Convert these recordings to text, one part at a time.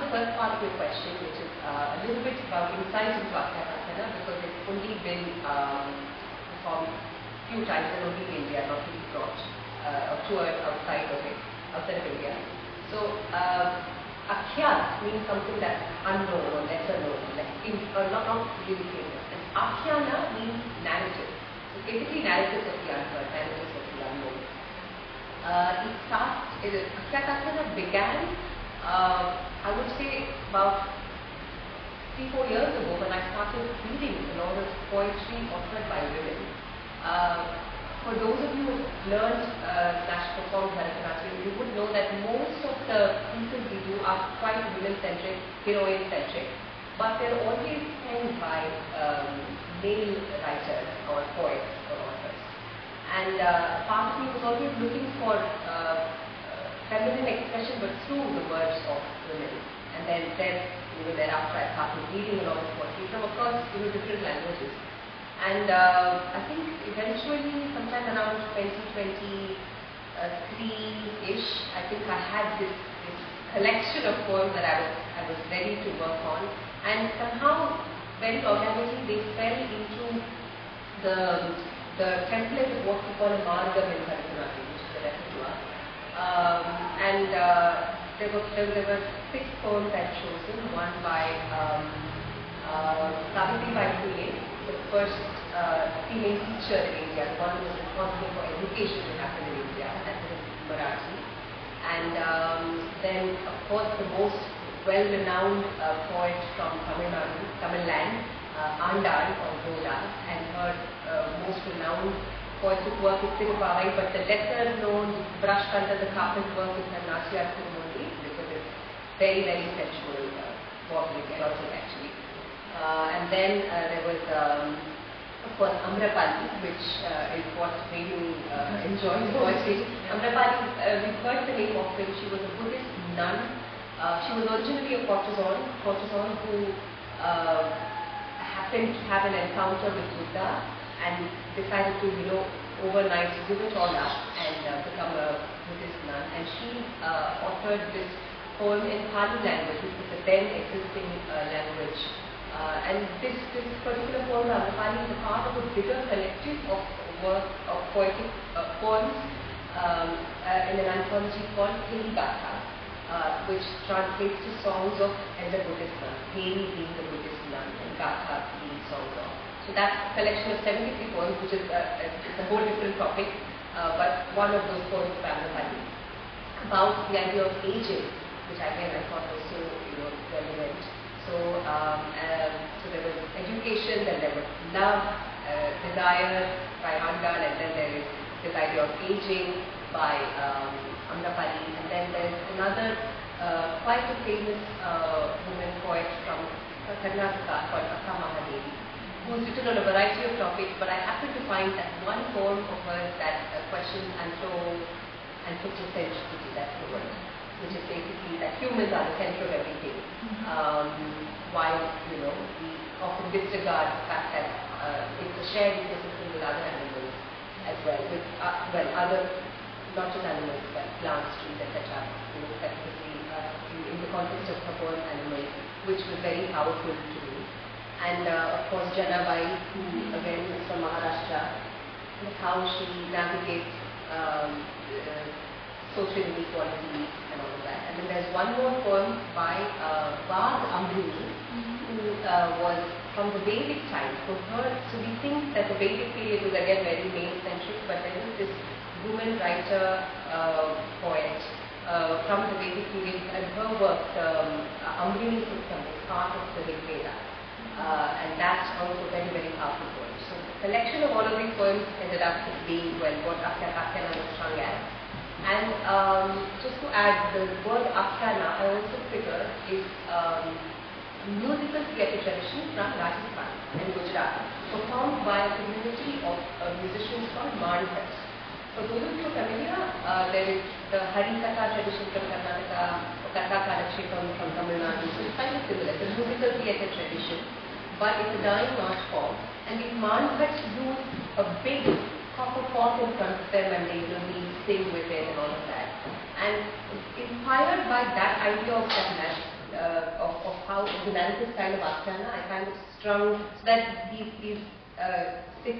the first part of your question, which is a little bit about insight into Akhyana, because it's only been performed a few times and only in India, not really brought or toured outside of India. So, Akhyat means something that's unknown or lesser known, like not really famous. And Akhyana means narrative. So basically narratives of the unheard, narratives of the unknown. Akhyana began, I would say, about 3-4 years ago when I started reading a lot of poetry authored by women. For those of you who learned performed Bharatanatyam, you would know that most of the pieces we do are quite women-centric, heroine-centric, but they're always penned by male writers or poets or authors. And part of me was always looking for feminine expression, but through the words of women. And then thereafter I started reading a lot of poetry from across different languages. And I think eventually, sometime around 2023-ish, I think I had this collection of poems that I was ready to work on, and somehow, very organically, they fell into the template of what we call a margam in Bharatanatyam, which is the repertoire. There were 6 poems I'd chosen, one by Savitri Bai Phule, the first female teacher in India, the one who was responsible for education that happened in India, that was Marathi. And then, of course, the most well-renowned poet from Tamil Land, Andal or Goda, and her most renowned poetic work is Tirupavai, but the lesser-known brushed under the carpet work is her Nachiyar Tirumurti, because it's very, very sensual, erotic actually. And then there was, of course, Amrapali, which is what Venu enjoys poetry. Amrapali, we've heard the name of her. She was a Buddhist nun. She was originally a courtesan who happened to have an encounter with Buddha and decided to, overnight give it all up and become a Buddhist nun. And she authored this poem in Pali language, which was the then existing language. And this particular poem, Amrapali, is a part of a bigger collective of poetic poems in an anthology called Heli Gatha, which translates to songs of elder Buddhist nuns, Heli being the Buddhist nun and Gatha being songs of. So that's a collection of 73 poems, which is it's a whole different topic, but one of those poems by Amrapali about the idea of aging, which again I thought was so relevant. So there was education, then there was love, desire by Andal, and then there is this idea of aging by Amrapali, and then there's another quite a famous woman poet from Karnataka called Akhyana, who's written on a variety of topics, but I happened to find that one poem of hers that questions anthropocentricity, that's the word, which is basically that humans are the center of everything. While we often disregard the fact that it's a shared ecosystem with other animals as well, with other, not just animals, but plants, trees, etc. Specifically in the context of her poem Animals, which was very powerful to me. And of course Janabai, who again is from Maharashtra, and how she navigates social inequality and all of that. And then there's one more poem by Vag Ambrini, who was from the Vedic time. So we think that the Vedic period was again very male-centric, but there is this woman writer, poet from the Vedic period, and her work, Ambrini Suttam, is part of the Rig Veda. And that's also very, very powerful poem. So the collection of all of these poems ended up being, what Akhyana was strung at. And just to add, the word Akhyana, I also figure, is musical theatre tradition from Rajasthan and Gujarat, performed by a community of musicians called Manbhats. For those of you familiar, there is the Hari Katha tradition from Karnataka, or Katha Kalakshepam from Tamil Nadu. So it's kind of similar. It's a musical theatre tradition, but it's a dying art form. And these Manbhats use a big copper pot in front of them, and they sing with it and all of that. And inspired by that idea of that of how the narrative style of Akhyana, I kind of strung so that these 6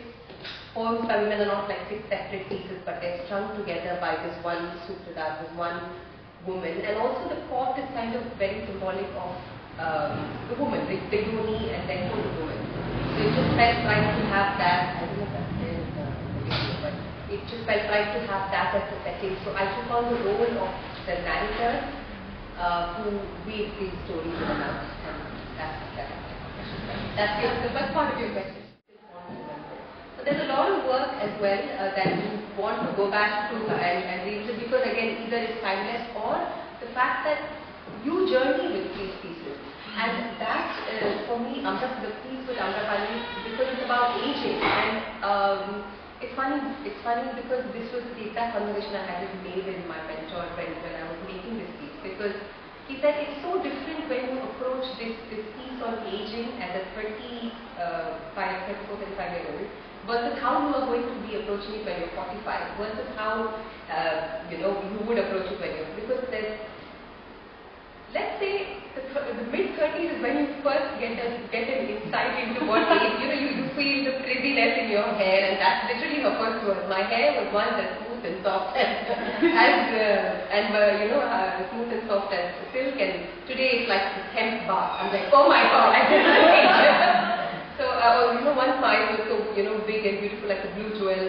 poems by women are not like 6 separate pieces, but they're strung together by this one sutra, this one woman. And also the pot is kind of very symbolic of the woman, the yoni and then the woman. So it just felt right to have that. I don't know if that's there in the video, but it just felt right to have that as the setting. So I took on the role of the narrator who weaves these stories in and out. And that's the first part of your question. So there's a lot of work as well that you want to go back to and revisit, because again, either it's timeless or the fact that you journey with these pieces. And that, for me, the piece with Amrapali, because it's about aging, and it's funny because this was the exact conversation I had with Maven, my mentor friend, when I was making this piece, because he said it's so different when you approach this piece on aging as a 34-35-year-old versus how you are going to be approaching it when you're 45 versus how you would approach it when you're, because there's, let's say the mid-30s is when you first get an insight into what age, you feel the frizziness in your hair, and that's literally her first word. My hair was once as smooth and soft as smooth and soft as silk, and today it's like the 10th bath. I'm like, oh my god, I did not age. So once my eyes were so big and beautiful like a blue jewel,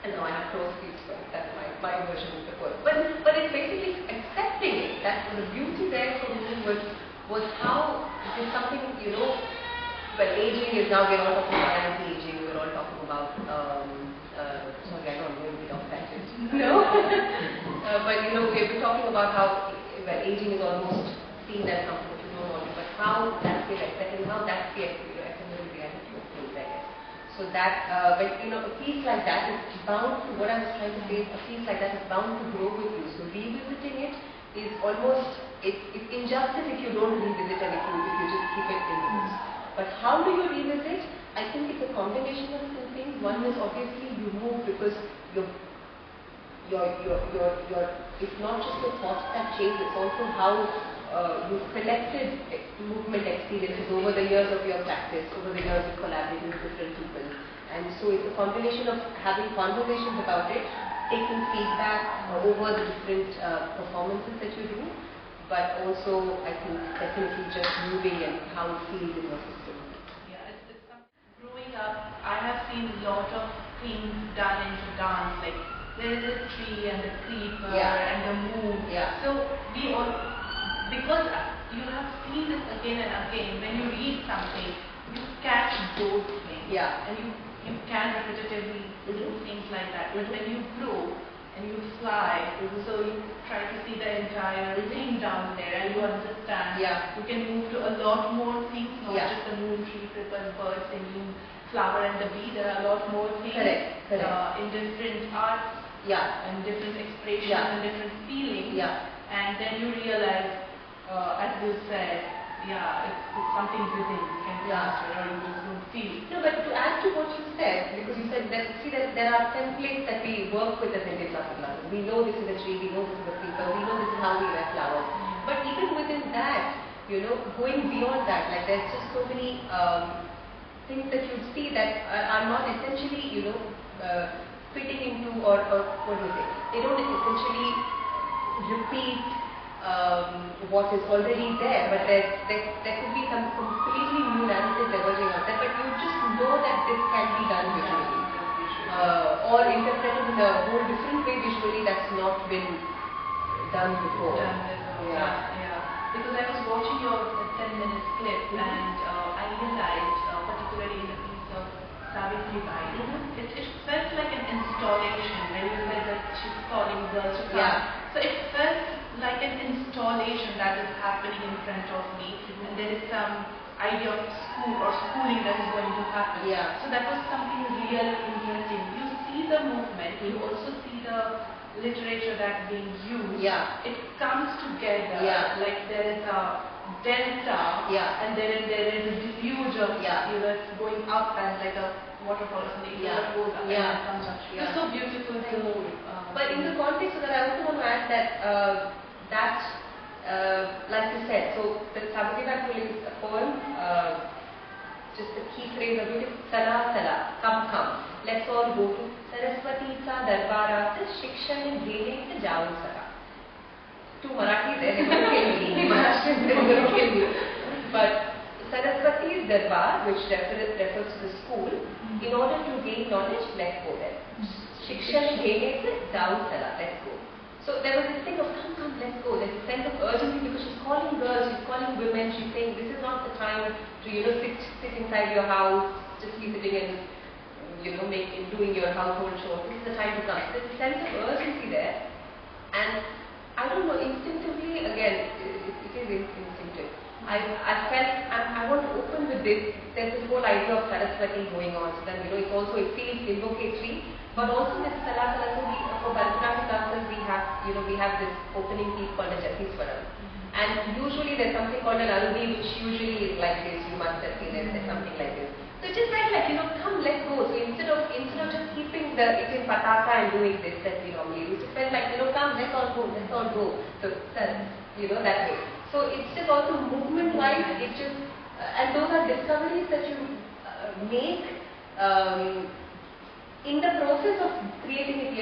and now I have crow's feet, so that's my version of the word. But it's basically accepting it. That the beauty there for me was how it's something, well, aging is now, we're all talking about anti-aging, we're all talking about, sorry, I know I'm going a bit off tangent. No? But we're talking about how, well, aging is almost seen as something that you don't want to, but how that's the accepting, how that's the ephemeral reality of things, I guess. So that, but a piece like that is bound to, what I was trying to say, a piece like that is bound to grow with you. So revisiting it is almost, it's injustice if you don't revisit and if you just keep it in the books. But how do you revisit? I think it's a combination of 2 things. One is obviously you move because it's not just your thoughts that change, it's also how you've collected movement experiences over the years of your practice, over the years of collaborating with different people. And so it's a combination of having conversations about it, taking feedback over the different performances that you do, but also I think definitely just moving and how it feels in your system. Yeah, growing up, I have seen a lot of things done into dance, like there is a tree and the creeper and the moon. Yeah. So we all, because you have seen this again and again, when you read something, you catch those things. Yeah. And you can repetitively do things like that. But when you grow and you fly, so you try to see the entire thing down there and you understand. Yeah. You can move to a lot more things, not Yeah. just the moon, tree, creeper, bird singing, flower and the bee. There are a lot more things. Correct. In different arts. Yeah. And different expressions and different feelings. Yeah. And then you realize, as you said, it's something within you can transfer or you just don't feel. No, but to add to what you said, because you said that, see that there are templates that we work with as Indian classical artists. We know this is a tree, we know this is a creeper, we know this is how we wear flowers. But even within that, going beyond that, like there's just so many things that you see that are not essentially, fitting into or what do you say? They don't essentially repeat what is already there, but there could be some completely new narratives emerging out there, but you just know that this can be done visually or interpreted in a whole different way visually that's not been done before. Yeah. Because I was watching your 10-minute clip and I realized, particularly in the piece of Savitri Bai, it felt like an installation when you said that she's calling girls to come. So it felt like an installation that is happening in front of me, and there is some idea of school or schooling that is going to happen. So that was something really interesting. You see the movement, you also see the literature that's being used. It comes together like there is a delta and there is a deluge of it's going up and like a waterfall or something that goes up and comes up. It's so beautiful to But in the context of that, I also want to add that like you said, So the Sabativa is a poem, just the key phrase of it is Sala Sala, come come. Let's all go to Saraswati Sa Darbara, Shikshane Gene Se Jao Sara. Two Marathi there, they're going to kill me. Maharashtrians, they're going to kill me. But Saraswati's Darbar, which refers to the school, in order to gain knowledge, let's go there. Shikshane Gene Se Jao Sara, let's go. So there was this thing of come, come, let's go. There's a sense of urgency because she's calling girls, she's calling women, she's saying this is not the time to sit inside your house, just be sitting and doing your household chores. This is the time to come. There's a sense of urgency there, and I don't know, instinctively, again, it is instinctive. I felt I want to open with this. There's this whole idea of Saraswati going on, so that it feels invocatory. But also with Sala Sala, for Bharatanatyam dancers we have this opening piece called a Jatiswaram. And usually there's something called an Aruni, which usually is like this. You must have seen there's something like this. So it just felt like come, let's go. So instead of just keeping it in pataka and doing this that we normally do, it felt like come, let's all go. So that way. So it's just also movement wise. It just and those are discoveries that you make. In the process of creating it